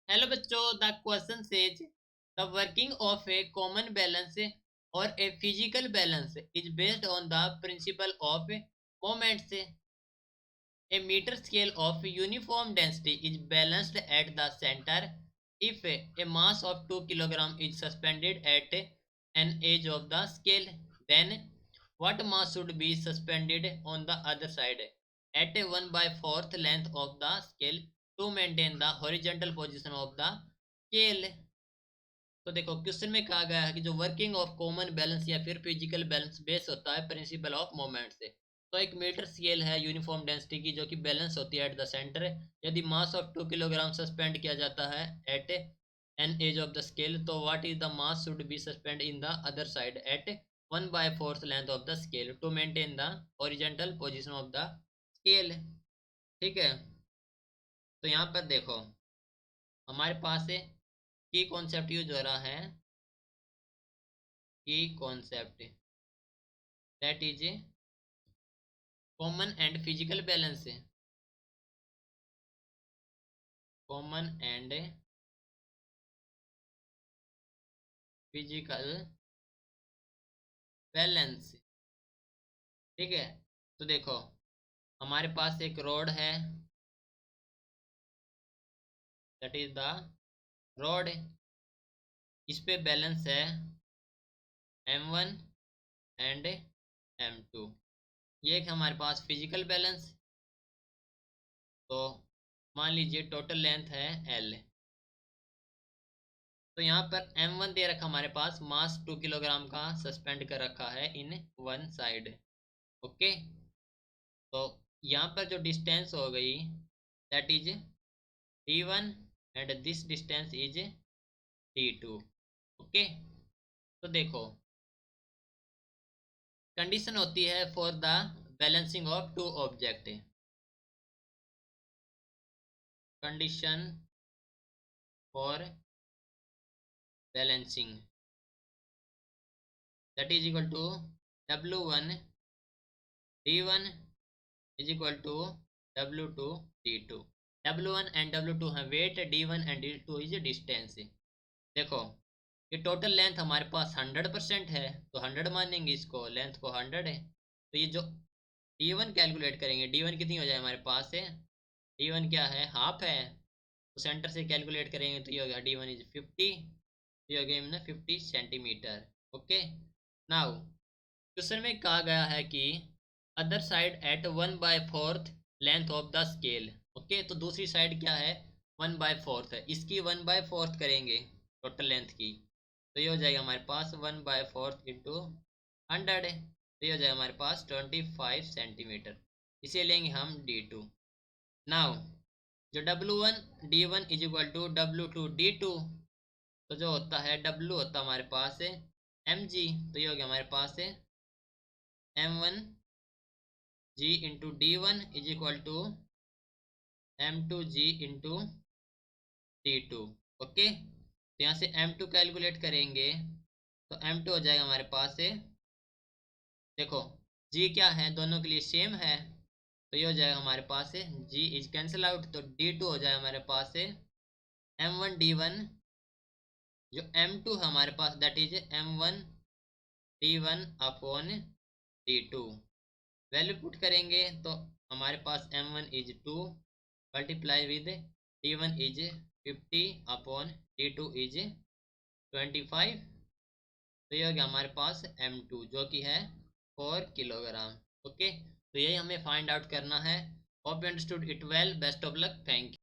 Hello बच्चों, the question says the working of a common balance और a physical balance is based on the principle of moments. A meter scale of uniform density is balanced at the center. If a mass of 2 kg is suspended at an edge of the scale, then what mass should be suspended on the other side at a 1 by 4th length of the scale to maintain the horizontal position of the scale. तो देखो question में कहा गया है कि जो working of common balance या फिर फिजिकल बैलेंस बेस होता है प्रिंसिपल ऑफ मोमेंट से. तो एक मीटर स्केल है यूनिफॉर्म डेंसिटी की जो कि बैलेंस होती है एट द सेंटर. यदि मास ऑफ 2 किलोग्राम सस्पेंड किया जाता है at an edge of the scale, तो what is the mass should be suspend in the other side at 1/4 length of the scale to maintain the horizontal position of the scale. ठीक है, तो यहाँ पर देखो हमारे पास है की कॉन्सेप्ट यूज हो रहा है. की concept that is common and physical balance. Common and physical balance. ठीक है, तो देखो हमारे पास एक रोड है, दैट इज द रोड. इस पे बैलेंस है m1 एंड m2. ये एक हमारे पास फिजिकल बैलेंस. तो मान लीजिए टोटल लेंथ है l. तो यहाँ पर m1 दे रखा हमारे पास, मास 2 किलोग्राम का सस्पेंड कर रखा है इन वन साइड. ओके, तो यहाँ पर जो डिस्टेंस हो गई that is d1 and this distance is d2. Okay, तो देखो कंडीशन होती है for the balancing of two object. Condition for balancing that is equal to w1 d1 is equal to w2 d2. w1 and w2 है wait, d1 and d2 is distance. देखो ये total length हमारे पास 100% है, तो 100 मानेंगे इसको, length को 100 है. तो ये जो d1 कैलकुलेट करेंगे, d1 कितनी हो जाए हमारे पास है, d1 क्या है, हाफ है. तो सेंटर से कैलकुलेट करेंगे तो ये हो गया d1 इज 50. ये हो गया ना 50 सेंटीमीटर. ओके, नाउ क्वेश्चन में कहा गया है कि other side at 1/4 length of the scale. Okay, तो दूसरी साइड क्या है, 1/4 है. इसकी 1/4 करेंगे टोटल लेंथ की, तो ये हो जाएगा हमारे पास 1/4 इंटू 100. तो ये हो जाएगा हमारे पास 25 सेंटीमीटर. इसे लेंगे हम d2. नाउ जो w1 d1 is equal to w2 d2, तो जो होता है w होता है हमारे पास है mg. तो ये हो गया हमारे पास है m1 g into d1 is equal to m2 g into d2. Okay, तो यहाँ से m2 कैलकुलेट करेंगे तो m2 हो जाएगा हमारे पास है, देखो g क्या है, दोनों के लिए सेम है, तो ये हो जाएगा हमारे पास है g इज कैंसिल आउट, तो d2 हो जाएगा हमारे पास है m1 d1. जो m2 है हमारे पास that is m1 d1 upon d2. Value put करेंगे तो हमारे पास m1 is 2 multiply with d1 is 50 upon d2 is 25. तो ये हो गया हमारे पास m2 जो कि है 4 किलोग्राम. ओके, तो यही हमें फाइंड आउट करना है. Hope you understood it well. Best of luck. Thank you.